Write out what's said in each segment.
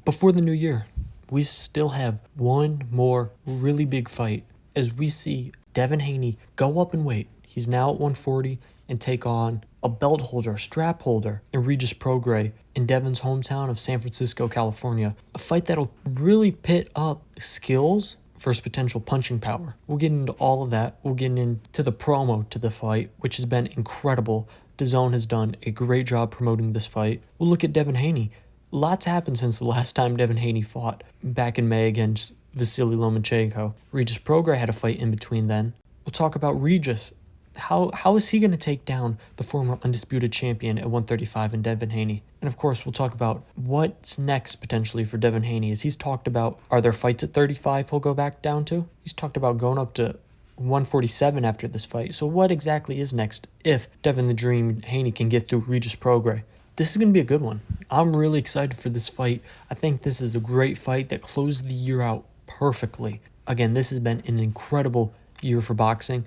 before the new year, we still have one more really big fight as we see Devin Haney go up in weight. He's now at 140 and take on a belt holder, strap holder, in Regis Prograis in Devin's hometown of San Francisco, California. A fight that'll really pit up skills versus potential punching power. We'll get into all of that. We'll get into the promo to the fight, which has been incredible. DAZN has done a great job promoting this fight. We'll look at Devin Haney. Lots happened since the last time Devin Haney fought back in May against Vasily Lomachenko. Regis Prograis had a fight in between then. We'll talk about Regis. How is he going to take down the former undisputed champion at 135 in Devin Haney? And of course, we'll talk about what's next potentially for Devin Haney. As he's talked about, are there fights at 35 he'll go back down to? He's talked about going up to 147 after this fight. So what exactly is next if Devin the Dream Haney can get through Regis Prograis? This is going to be a good one. I'm really excited for this fight. I think this is a great fight that closed the year out perfectly. Again, this has been an incredible year for boxing,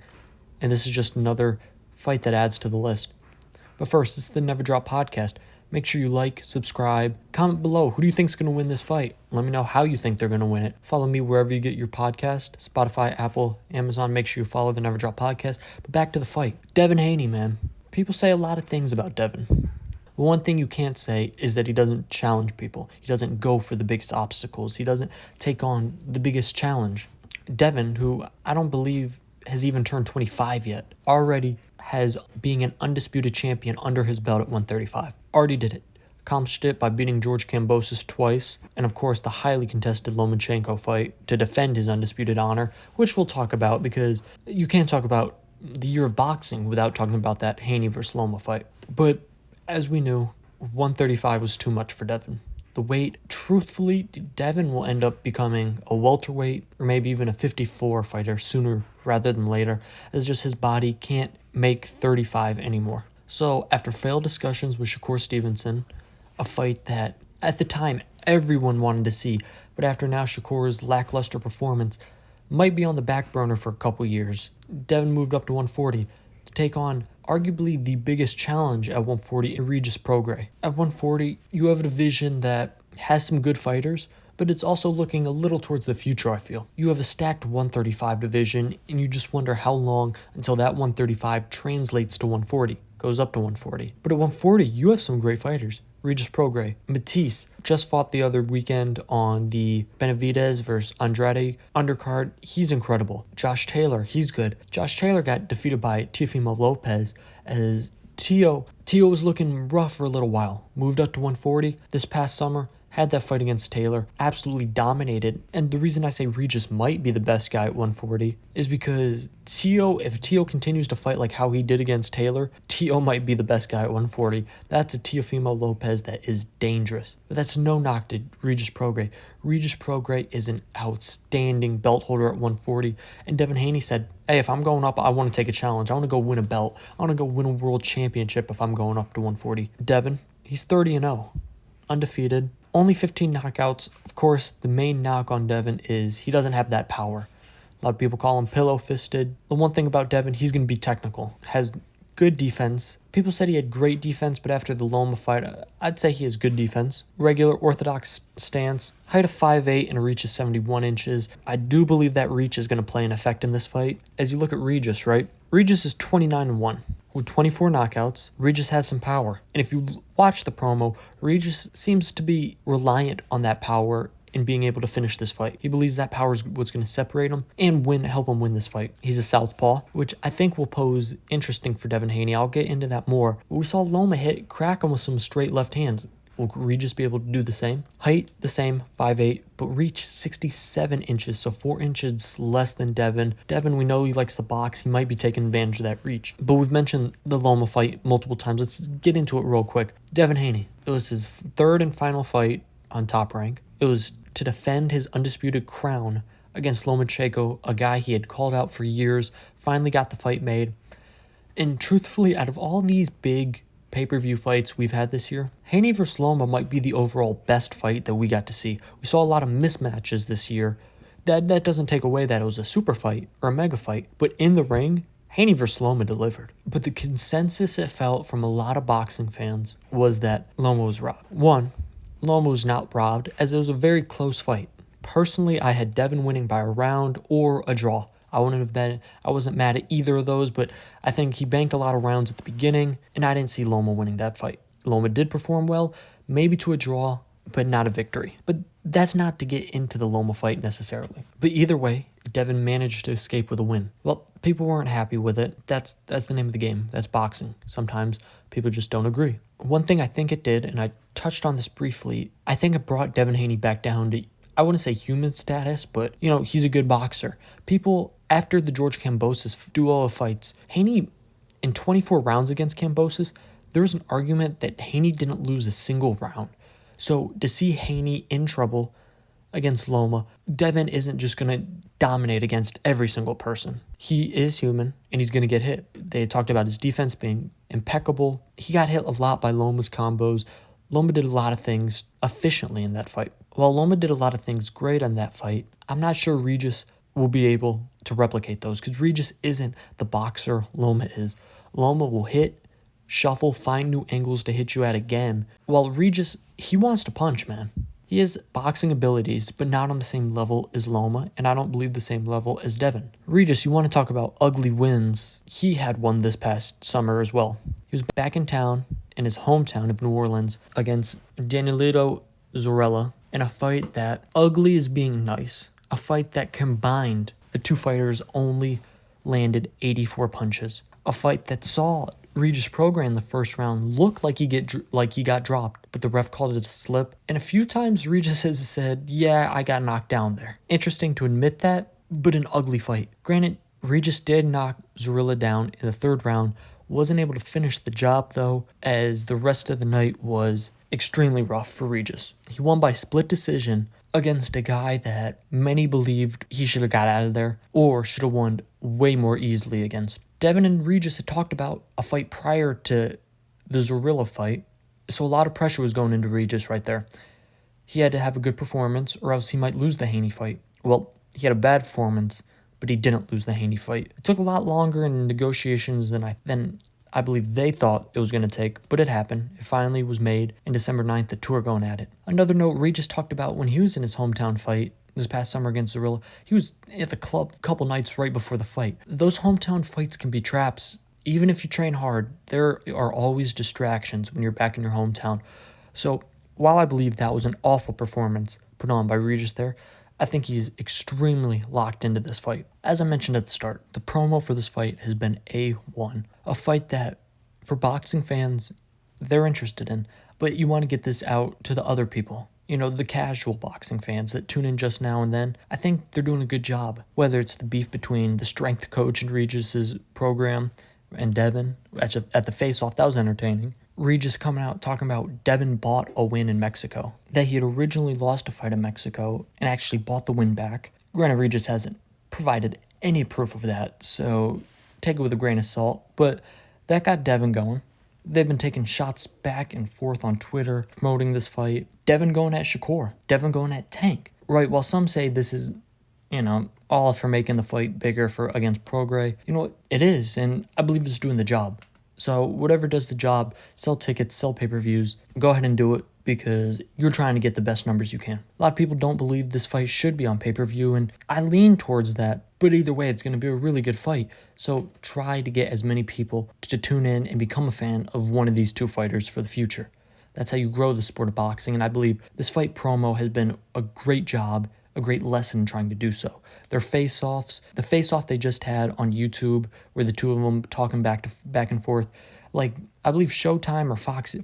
and this is just another fight that adds to the list. But first, it's the Never Drop Podcast. Make sure you like, subscribe, comment below. Who do you think is going to win this fight? Let me know how you think they're going to win it. Follow me wherever you get your podcast, Spotify, Apple, Amazon. Make sure you follow the Never Drop Podcast. But back to the fight. Devin Haney, man. People say a lot of things about Devin. One thing you can't say is that he doesn't challenge people. He doesn't go for the biggest obstacles. He doesn't take on the biggest challenge. Devin, who I don't believe has even turned 25 yet, already has being an undisputed champion under his belt at 135. Already did it. Accomplished it by beating George Kambosos twice, and of course the highly contested Lomachenko fight to defend his undisputed honor, which we'll talk about because you can't talk about the year of boxing without talking about that Haney versus Loma fight. But as we knew, 135 was too much for Devin. The weight, truthfully, Devin will end up becoming a welterweight or maybe even a 54 fighter sooner rather than later, as just his body can't make 35 anymore. So after failed discussions with Shakur Stevenson, a fight that at the time everyone wanted to see, but after now Shakur's lackluster performance might be on the back burner for a couple years, Devin moved up to 140 to take on arguably the biggest challenge at 140 in Regis Prograis. At 140, you have a division that has some good fighters, but it's also looking a little towards the future, I feel. You have a stacked 135 division, and you just wonder how long until that 135 translates to 140, goes up to 140. But at 140, you have some great fighters. Regis Prograis, Matisse just fought the other weekend on the Benavidez versus Andrade undercard. He's incredible. Josh Taylor, he's good. Josh Taylor got defeated by Teofimo Lopez as Tio was looking rough for a little while. Moved up to 140 this past summer. Had that fight against Taylor, absolutely dominated. And the reason I say Regis might be the best guy at 140 is because if Tio continues to fight like how he did against Taylor, Tio might be the best guy at 140. That's a Teofimo Lopez that is dangerous. But that's no knock to Regis Prograis. Regis Prograis is an outstanding belt holder at 140. And Devin Haney said, hey, if I'm going up, I want to take a challenge. I want to go win a belt. I want to go win a world championship if I'm going up to 140. Devin, he's 30-0, undefeated. Only 15 knockouts. Of course, the main knock on Devin is he doesn't have that power. A lot of people call him pillow-fisted. The one thing about Devin, he's going to be technical. Has good defense. People said he had great defense, but after the Loma fight, I'd say he has good defense. Regular orthodox stance. Height of 5'8" and a reach of 71 inches. I do believe that reach is going to play an effect in this fight. As you look at Regis, right? Regis is 29-1. With 24 knockouts, Regis has some power. And if you watch the promo, Regis seems to be reliant on that power in being able to finish this fight. He believes that power is what's going to separate him and help him win this fight. He's a southpaw, which I think will pose interesting for Devin Haney. I'll get into that more. But we saw Loma crack him with some straight left hands. Will Regis be able to do the same? Height, the same, 5'8", but reach 67 inches, so 4 inches less than Devin. Devin, we know he likes to box. He might be taking advantage of that reach. But we've mentioned the Loma fight multiple times. Let's get into it real quick. Devin Haney, it was his third and final fight on Top Rank. It was to defend his undisputed crown against Lomachenko, a guy he had called out for years, finally got the fight made. And truthfully, out of all these big pay-per-view fights we've had this year, Haney vs. Loma might be the overall best fight that we got to see. We saw a lot of mismatches this year. That doesn't take away that it was a super fight or a mega fight, but in the ring, Haney vs. Loma delivered. But the consensus it felt from a lot of boxing fans was that Loma was robbed. One, Loma was not robbed, as it was a very close fight. Personally, I had Devin winning by a round or a draw. I wasn't mad at either of those, but I think he banked a lot of rounds at the beginning, and I didn't see Loma winning that fight. Loma did perform well, maybe to a draw, but not a victory. But that's not to get into the Loma fight necessarily. But either way, Devin managed to escape with a win. Well, people weren't happy with it. That's the name of the game. That's boxing. Sometimes people just don't agree. One thing I think it did, and I touched on this briefly, I think it brought Devin Haney back down to, I wouldn't say human status, but, he's a good boxer. People, after the George Kambosos duo of fights, Haney, in 24 rounds against Kambosos, there was an argument that Haney didn't lose a single round. So to see Haney in trouble against Loma, Devin isn't just going to dominate against every single person. He is human, and he's going to get hit. They talked about his defense being impeccable. He got hit a lot by Loma's combos. Loma did a lot of things efficiently in that fight. While Loma did a lot of things great on that fight, I'm not sure Regis will be able to replicate those, because Regis isn't the boxer Loma is. Loma will hit, shuffle, find new angles to hit you at again, while Regis, he wants to punch, man. He has boxing abilities, but not on the same level as Loma, and I don't believe the same level as Devin. Regis, you want to talk about ugly wins? He had one this past summer as well. He was back in town, in his hometown of New Orleans, against Danielito Zorella, in a fight that, ugly is being nice, a fight that combined the two fighters only landed 84 punches, a fight that saw Regis Prograis in the first round looked like he got dropped, but the ref called it a slip. And a few times Regis has said, yeah, I got knocked down there. Interesting to admit that, but an ugly fight. Granted, Regis did knock Zorilla down in the third round, wasn't able to finish the job though, as the rest of the night was extremely rough for Regis. He won by split decision against a guy that many believed he should have got out of there, or should have won way more easily against. Devin and Regis had talked about a fight prior to the Zorilla fight, so a lot of pressure was going into Regis right there. He had to have a good performance, or else he might lose the Haney fight. Well, he had a bad performance, but he didn't lose the Haney fight. It took a lot longer in negotiations than I believe they thought it was going to take, but it happened. It finally was made, and December 9th, the two are going at it. Another note Regis talked about when he was in his hometown fight this past summer against Zorilla, he was at the club a couple nights right before the fight. Those hometown fights can be traps. Even if you train hard, there are always distractions when you're back in your hometown. So while I believe that was an awful performance put on by Regis there, I think he's extremely locked into this fight. As I mentioned at the start, the promo for this fight has been A1. A fight that, for boxing fans, they're interested in, but you want to get this out to the other people. The casual boxing fans that tune in just now and then. I think they're doing a good job. Whether it's the beef between the strength coach in Regis's program and Devin at the face-off, that was entertaining. Regis coming out talking about Devin bought a win in Mexico. That he had originally lost a fight in Mexico and actually bought the win back. Granted, Regis hasn't provided any proof of that, so take it with a grain of salt. But that got Devin going. They've been taking shots back and forth on Twitter, promoting this fight. Devin going at Shakur. Devin going at Tank. Right, while some say this is, all for making the fight bigger against Prograis, it is, and I believe it's doing the job. So whatever does the job, sell tickets, sell pay-per-views, go ahead and do it, because you're trying to get the best numbers you can. A lot of people don't believe this fight should be on pay-per-view, and I lean towards that. But either way, it's going to be a really good fight. So try to get as many people to tune in and become a fan of one of these two fighters for the future. That's how you grow the sport of boxing, and I believe this fight promo has been a great job, a great lesson in trying to do so. Their face-offs, the face-off they just had on YouTube, where the two of them talking back and forth, like I believe Showtime or Fox,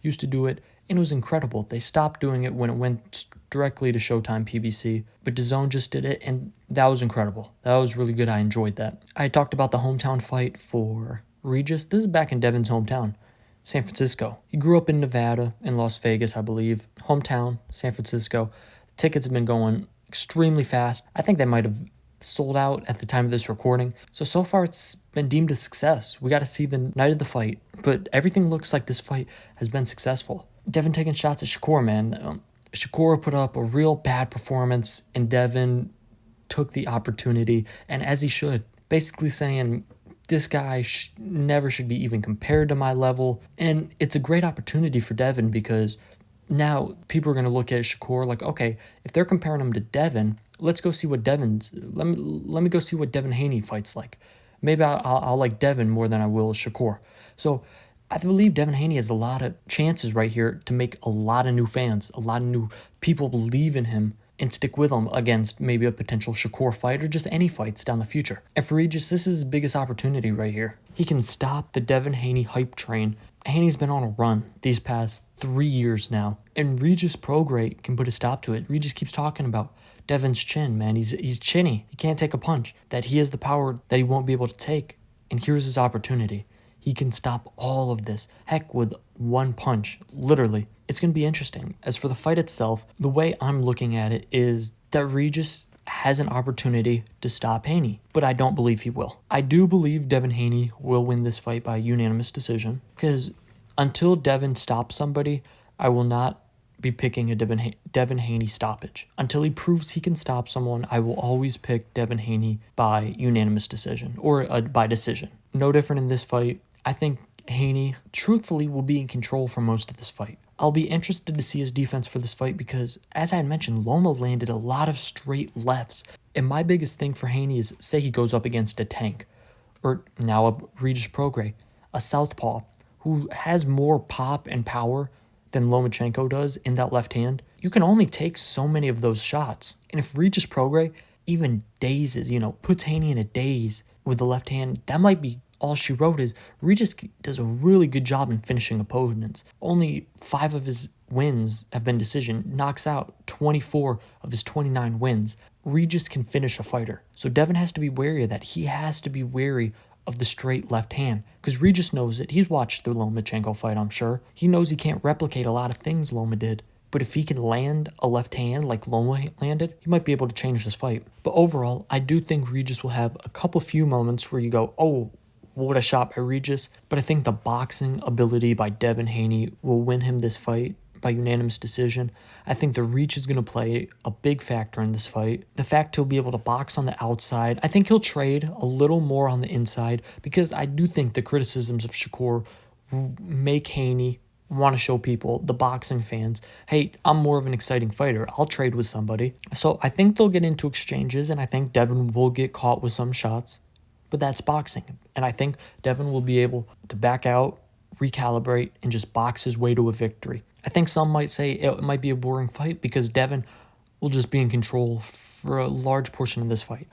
used to do it, and it was incredible. They stopped doing it when it went directly to Showtime PBC, but DAZN just did it, and that was incredible. That was really good. I enjoyed that. I talked about the hometown fight for Regis. This is back in Devin's hometown, San Francisco. He grew up in Nevada, in Las Vegas, I believe. Hometown, San Francisco. Tickets have been going extremely fast. I think they might have sold out at the time of this recording. So far it's been deemed a success. We got to see the night of the fight, but everything looks like this fight has been successful. Devin taking shots at Shakur, man. Shakur put up a real bad performance, and Devin took the opportunity, and as he should, basically saying, this guy never should be even compared to my level. And it's a great opportunity for Devin, because Now, people are going to look at Shakur like, okay, if they're comparing him to Devin, let's go see what let me go see what Devin Haney fights like. Maybe I'll like Devin more than I will Shakur. So I believe Devin Haney has a lot of chances right here to make a lot of new fans, a lot of new people believe in him and stick with him against maybe a potential Shakur fight or just any fights down the future. And for Regis, this is his biggest opportunity right here. He can stop the Devin Haney hype train. Haney's been on a run these past 3 years now, and Regis Prograis can put a stop to it. Regis keeps talking about Devin's chin, man. He's chinny. He can't take a punch. That he has the power that he won't be able to take. And here's his opportunity. He can stop all of this. Heck, with one punch, literally. It's going to be interesting. As for the fight itself, the way I'm looking at it is that Regis has an opportunity to stop Haney, but I don't believe he will. I do believe Devin Haney will win this fight by unanimous decision, because until Devin stops somebody, I will not be picking a Devin Haney stoppage. Until he proves he can stop someone, I will always pick Devin Haney by unanimous decision, or by decision. No different in this fight. I think Haney, truthfully, will be in control for most of this fight. I'll be interested to see his defense for this fight because, as I had mentioned, Loma landed a lot of straight lefts. And my biggest thing for Haney is, say he goes up against a tank, or now a Regis Prograis, a southpaw, who has more pop and power than Lomachenko does in that left hand. You can only take so many of those shots. And if Regis Prograis even dazes, puts Haney in a daze with the left hand, that might be all she wrote. Is Regis does a really good job in finishing opponents. Only 5 of his wins have been decision. Knocks out 24 of his 29 wins. Regis can finish a fighter. So Devin has to be wary of that. He has to be wary of the straight left hand, because Regis knows it. He's watched the Lomachenko fight, I'm sure. He knows he can't replicate a lot of things Loma did. But if he can land a left hand like Loma landed, he might be able to change this fight. But overall, I do think Regis will have a few moments where you go, oh, what a shot by Regis. But I think the boxing ability by Devin Haney will win him this fight by unanimous decision. I think the reach is going to play a big factor in this fight. The fact he'll be able to box on the outside. I think he'll trade a little more on the inside, because I do think the criticisms of Shakur make Haney want to show people, the boxing fans, hey, I'm more of an exciting fighter. I'll trade with somebody. So I think they'll get into exchanges, and I think Devin will get caught with some shots. But that's boxing. And I think Devin will be able to back out, recalibrate, and just box his way to a victory. I think some might say it might be a boring fight because Devin will just be in control for a large portion of this fight.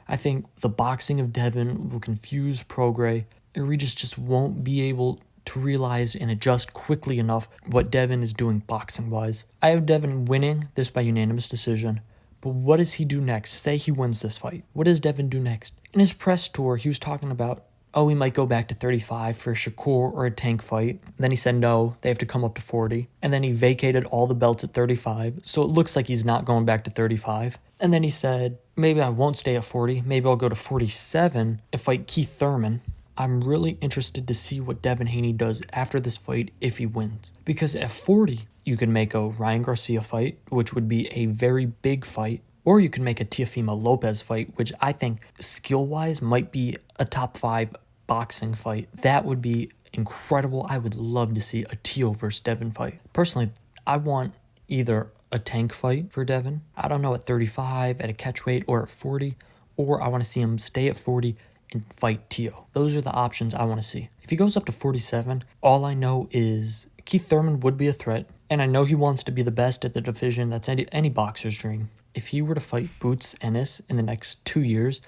I think the boxing of Devin will confuse Prograis, and Regis just won't be able to realize and adjust quickly enough what Devin is doing boxing-wise. I have Devin winning this by unanimous decision. But what does he do next? Say he wins this fight. What does Devin do next? In his press tour, he was talking about, he might go back to 35 for a Shakur or a Tank fight. Then he said no, they have to come up to 40. And then he vacated all the belts at 35, so it looks like he's not going back to 35. And then he said, maybe I won't stay at 40. Maybe I'll go to 47 and fight Keith Thurman. I'm really interested to see what Devin Haney does after this fight if he wins. Because at 40, you can make a Ryan Garcia fight, which would be a very big fight. Or you can make a Teofimo Lopez fight, which I think skill-wise might be a top 5 boxing fight. That would be incredible. I would love to see a Teo versus Devin fight. Personally, I want either a Tank fight for Devin, I don't know, at 35, at a catchweight, or at 40. Or I want to see him stay at 40 and fight Teo. Those are the options I want to see. If he goes up to 47, all I know is Keith Thurman would be a threat, and I know he wants to be the best at the division. That's any boxer's dream. If he were to fight Boots Ennis in the next 2 years,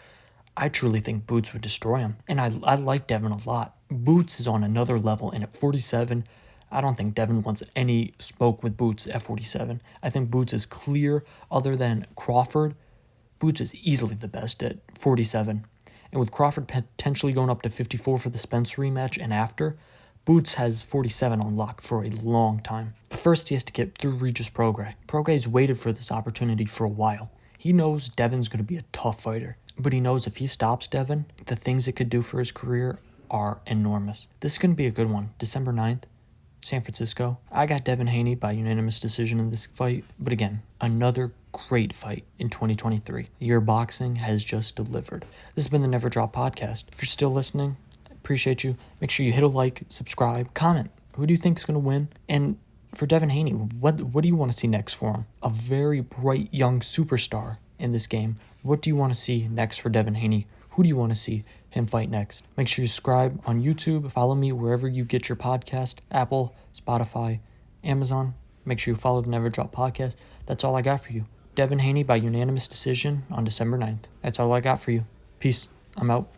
I truly think Boots would destroy him. And I like Devin a lot. Boots is on another level, and at 47, I don't think Devin wants any smoke with Boots at 47. I think Boots is clear. Other than Crawford, Boots is easily the best at 47. And with Crawford potentially going up to 54 for the Spence rematch and after, Boots has 47 on lock for a long time. But first, he has to get through Regis Prograis. Prograis waited for this opportunity for a while. He knows Devin's going to be a tough fighter, but he knows if he stops Devin, the things it could do for his career are enormous. This is going to be a good one. December 9th, San Francisco. I got Devin Haney by unanimous decision in this fight, but again, another great fight in 2023. Your boxing has just delivered. This has been the Never Drop Podcast. If you're still listening, I appreciate you. Make sure you hit a like, subscribe, comment. Who do you think is going to win? And for Devin Haney, what do you want to see next for him? A very bright young superstar in this game. What do you want to see next for Devin Haney? Who do you want to see him fight next? Make sure you subscribe on YouTube. Follow me wherever you get your podcast, Apple, Spotify, Amazon. Make sure you follow the Never Drop podcast. That's all I got for you. Devin Haney by unanimous decision on December 9th. That's all I got for you. Peace. I'm out.